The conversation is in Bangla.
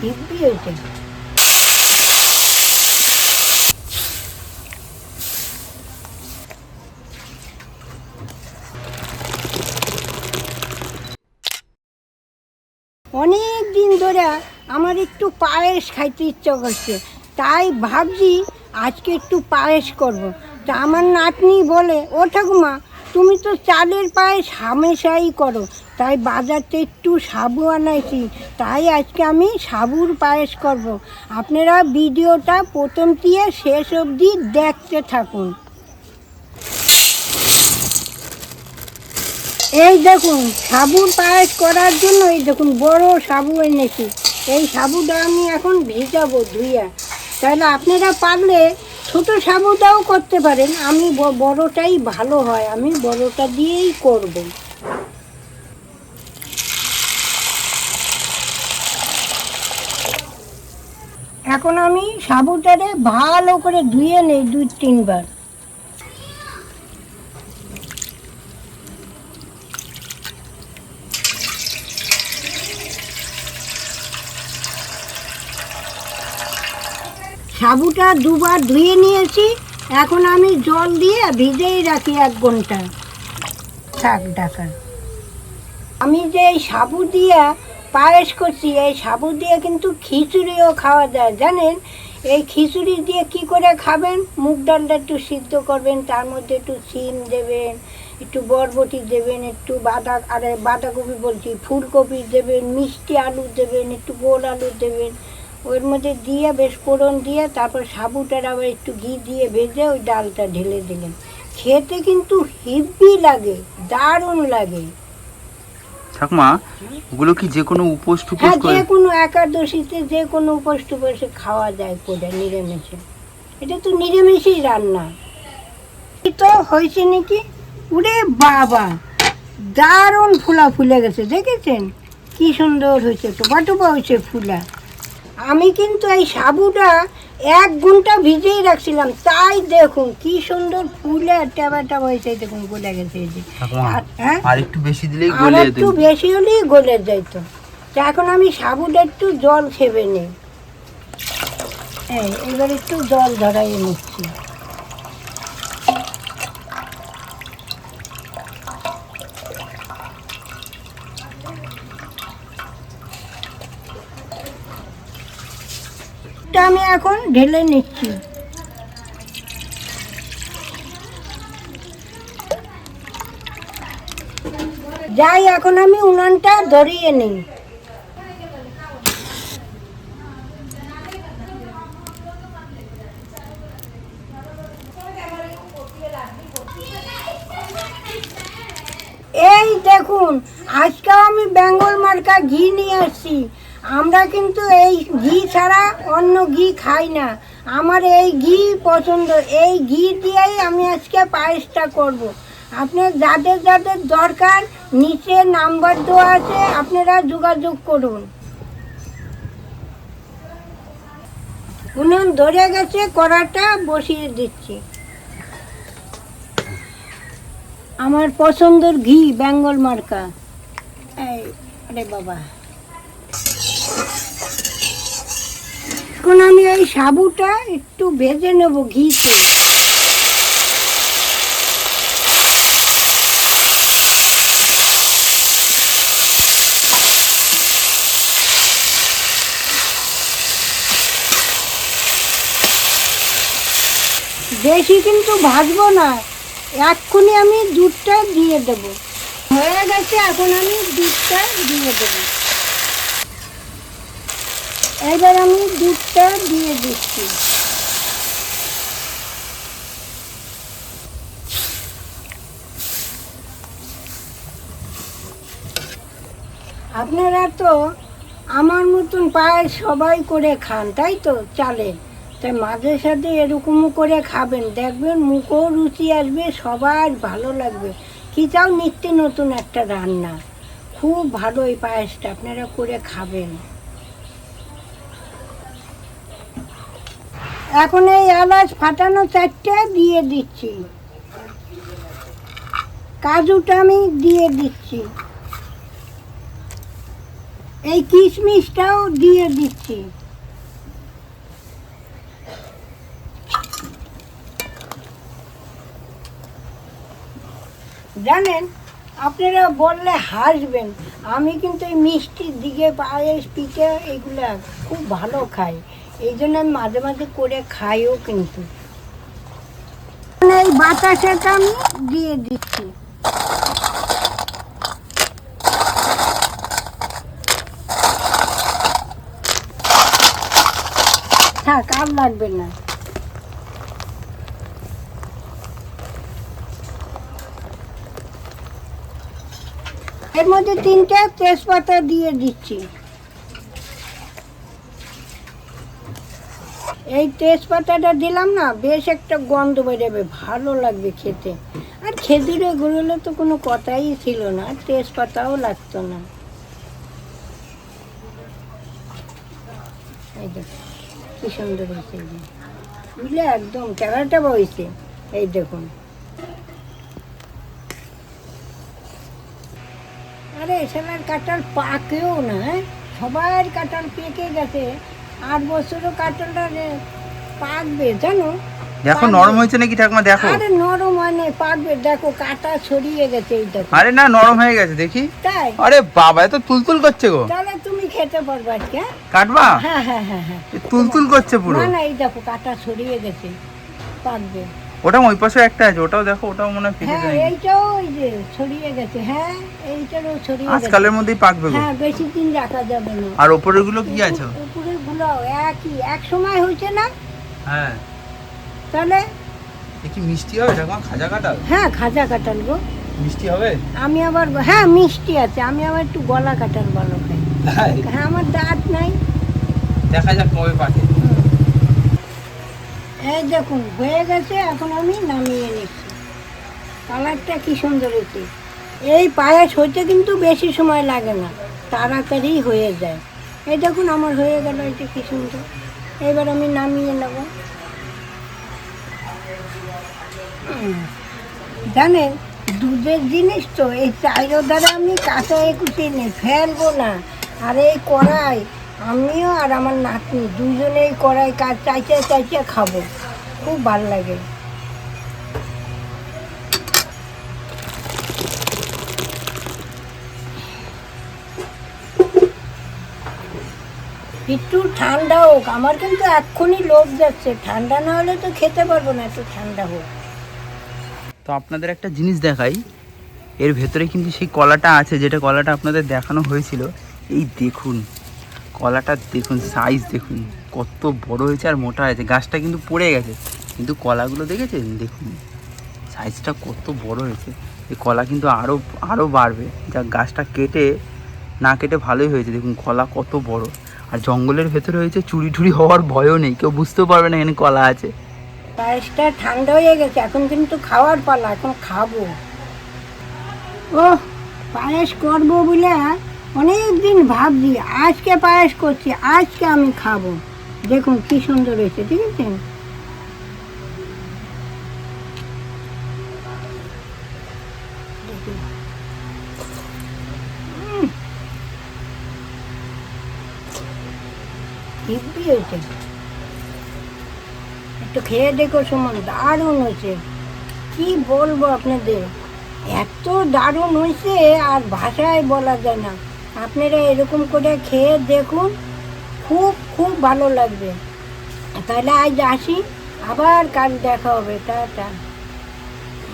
হিব্বি হয়েছে। অনেক দিন ধরে আমার একটু পায়েস খাইতে ইচ্ছা করছে, তাই ভাবছি আজকে একটু পায়েস করব। তা আমার নাতনি বলে, ও ঠাকুমা তুমি তো চালের পায়েস হামেশাই করো, তাই বাজারতে একটু সাবু আনাইছি, তাই আজকে আমি সাবুর পায়েস করব। আপনারা ভিডিওটা প্রথম দিয়ে শেষ অবধি দেখতে থাকুন। এই দেখুন সাবুর পায়েস করার জন্য এই দেখুন বড় সাবু এনেছি। এই সাবুটা আমি এখন ভেজাবো ধুইয়া। তাহলে আপনারা পারলে ছোটো সাবুটাও করতে পারেন, আমি বড়টাই ভালো হয়, আমি বড়টা দিয়েই করব। এখন আমি সাবুটারে ভালো করে ধুয়ে নেই 2-3 বার। সাবুটা 2 বার ধুয়ে নিয়েছি, এখন আমি জল দিয়ে ভিজেই রাখি 1 ঘন্টা। থাক ঢাকা। আমি যে এই সাবু দিয়ে পায়েস করছি, এই সাবু দিয়ে কিন্তু খিচুড়িও খাওয়া যায় জানেন। এই খিচুড়ি দিয়ে কি করে খাবেন, মুগ ডালটা একটু সিদ্ধ করবেন, তার মধ্যে একটু সিম দেবেন, একটু বরবটি দেবেন, একটু বাঁধাকপি বলছি ফুলকপি দেবেন, মিষ্টি আলু দেবেন, একটু গোল আলু দেবেন, ওর মধ্যে দিয়ে বেশ ফোড়ন দিয়ে তারপর সাবুটার আবার একটু ঘি দিয়ে ভেজে ওই ডালটা ঢেলে দিলেন। খেতে কিন্তু হেব্বি লাগে, দারুণ লাগে। ঠাকুমা ওগুলো কি যে কোনো উপোস টুপোস হ্যাঁ, করে? যে কোনো একাদশীতে যে কোনো উপোস টুপোসে খাওয়া যায় করে নিরামিষে। এটা তো নিরামিষই রান্না। এই তো হয়েছে নাকি, উরে বাবা দারুণ ফুলা ফুলে গেছে, দেখেছেন কি সুন্দর হয়েছে, টোপা টোপা হয়েছে ফুলা। আমি কিন্তু এই সাবুটা 1 ঘন্টা ভিজেই রাখছিলাম, তাই দেখুন কি সুন্দর ফুলে টেবা টেবা হয়েছে, দেখুন গলে গেছে এই যে। হ্যাঁ, আর একটু বেশি দিলেই আর গলে একটু বেশি হলেই গলে যাইতো। তো এখন আমি সাবুটা একটু জল খেবে নিই। এবার একটু জল ধরাইয়ে নিচ্ছি। আমি এখন ঢেলে নিচ্ছি। যাই এখন আমি উনানটা ধরিয়ে নিই। এই দেখুন আজকেও আমি বেঙ্গল মার্কা ঘি নিয়ে আসছি। আমরা কিন্তু এই ঘি ছাড়া অন্য ঘি খাই না, আমার এই ঘি পছন্দ, এই ঘি দিয়েই আমি আজকে পায়েসটা করব। আপনার যাদের যাদের দরকার নিচে নাম্বার দেওয়া আছে, আপনারা যোগাযোগ করুন। উনুন ধরে গেছে, কড়াটা বসিয়ে দিচ্ছি। আমার পছন্দের ঘি বেঙ্গল মার্কা। এই আরে বাবা, এখন আমি এই সাবুটা একটু ভেজে নেব ঘিতে। বেশি কিন্তু ভাজবো না, এক্ষুনি আমি দুধটা দিয়ে দেব। হয়ে গেছে, এখন আমি দুধটা দিয়ে দেব। এবার আমি দুধটা দিয়ে দিচ্ছি। আপনারা তো আমার মতন পায়েস সবাই করে খান, তাই তো চালের, তাই মাঝে সাথে এরকমও করে খাবেন, দেখবেন মুখও রুচি আসবে, সবার ভালো লাগবে। কি চাও, নিত্য নতুন একটা রান্না, খুব ভালো এই পায়েসটা, আপনারা করে খাবেন। এখন এই এলাচ ফাটানো 4টে দিয়ে দিচ্ছি, কাজুটা আমি দিয়ে দিচ্ছি। এই কিশমিশটাও দিয়ে দিচ্ছি। জানেন, আপনারা বললে হাসবেন, আমি কিন্তু এই মিষ্টির দিকে পায়েস পিঠে এগুলা খুব ভালো খাই, এই জন্য আমি মাঝে মাঝে করে খাইও কিন্তু। এই বাতাসাটা আমি দিয়ে দিচ্ছি। থাক, আর লাগবে না। এর মধ্যে 3টে তেজপাতা দিয়ে দিচ্ছি। এই তেজপাতাটা দিলাম না, বেশ একটা গন্ধ বেরোবে, ভালো লাগবে খেতে। আর খেজুরে গুঁড়ো হলে তো কোনো কথাই ছিল না, আর তেজপাতাও লাগতো না। এই দেখুন কি সুন্দর হয়েছে, বুঝলে, একদম চারাটা হয়েছে। এই দেখুন, আরে এসবের কাঁঠাল পাকেও না, সবার কাঁঠাল পেকে গেছে, 8 বছরও কাঁঠালটা পাকবে জানো। দেখো নরম হয়েছে নাকি ঠাকুমা, দেখো। আরে নরম হয় না, পাকবে, দেখো কাঁটা ছড়িয়ে গেছে, এই দেখো। আরে না, নরম হয়ে গেছে দেখি। তাই? আরে বাবা, এত তুলতুল করছে গো। তাহলে তুমি খেতে পারবে আজকে। কাটবা? হ্যাঁ হ্যাঁ হ্যাঁ হ্যাঁ, তুলতুল করছে পুরো। না না, এই দেখো কাঁটা ছড়িয়ে গেছে, পাকবে। ওটা ওই পাশে একটা আছে, ওটাও দেখো, ওটাও মনে হয় পেকে হ্যাঁ, যায়। এইটাও ওই যে ছড়িয়ে গেছে, হ্যাঁ এইটারও ছড়িয়ে গেছে। আজকালের মধ্যেই পাকবে গো। হ্যাঁ, বেশি দিন রাখা যাবে না। আর উপরের গুলো কি আছে? উপরের গুলো একই, এক সময় হয়েছে না। হ্যাঁ, তাহলে এ কি মিষ্টি হবে ঠাকুমা? খাজা কাঁঠাল? হ্যাঁ, খাজা কাঁঠাল গো। মিষ্টি হবে? আমি আবার, হ্যাঁ মিষ্টি আছে, আমি আবার একটু গলা কাঁঠাল ভালো খাই। তাই? হ্যাঁ, আমার দাঁত নাই। দেখা যাক কবে পাকে। এই দেখুন হয়ে গেছে, এখন আমি নামিয়ে নিচ্ছি। কালারটা কি সুন্দর হয়েছে। এই পায়েস হইতে কিন্তু বেশি সময় লাগে না, তাড়াতাড়ি হয়ে যায়। এই দেখুন আমার হয়ে গেল, এটা কি সুন্দর। এবার আমি নামিয়ে নেব। জানেন, দুধের জিনিস তো, এই চাইরো দ্বারা আমি কাঁচা একুশে নিয়ে ফেলবো না। আর এই কড়াই, আমিও আর আমার নাতনি দুজনে এই কড়াই কাজ চাইতে চাইতে খাবো, খুব ভাল লাগে। একটু ঠান্ডা হোক, আমার কিন্তু এক্ষুনি লোভ যাচ্ছে, ঠান্ডা না হলে তো খেতে পারবো না, একটু ঠান্ডা হোক। তো আপনাদের একটা জিনিস দেখাই, এর ভেতরে কিন্তু সেই কলাটা আছে, যেটা কলাটা আপনাদের দেখানো হয়েছিল। এই দেখুন কলাটা, দেখুন সাইজ দেখুন কত বড় হয়েছে আর মোটা হয়েছে। গাছটা কিন্তু পড়ে গেছে, কিন্তু কলাগুলো দেখেছেন, দেখুন সাইজটা কত বড় হয়েছে। এই কলা কিন্তু আরও আরও বাড়বে, যা গাছটা না কেটে ভালোই হয়েছে। দেখুন কলা কত বড়, আর জঙ্গলের ভেতরে হয়েছে, চুরি টুরি হওয়ার ভয়ও নেই, কেউ বুঝতেও পারবে না এখানে কলা আছে। পায়েসটা ঠান্ডা হয়ে গেছে, এখন কিন্তু খাওয়ার পালা, এখন খাবো। ও, পায়েস করবো বলে অনেক দিন ভাবছি, আজকে পায়েস করছি, আজকে আমি খাবো। দেখুন কি সুন্দর হয়েছে, ঠিক আছে। হেব্বি হয়েছে, একটু খেয়ে দেখো সুমন, দারুণ হয়েছে। কি বলবো আপনাদের, এত দারুণ হয়েছে আর ভাষায় বলা যায় না। আপনারা এরকম করে খেয়ে দেখুন, খুব খুব ভালো লাগবে। তাহলে আজ আসি, আবার কাল দেখা হবে, টাটা।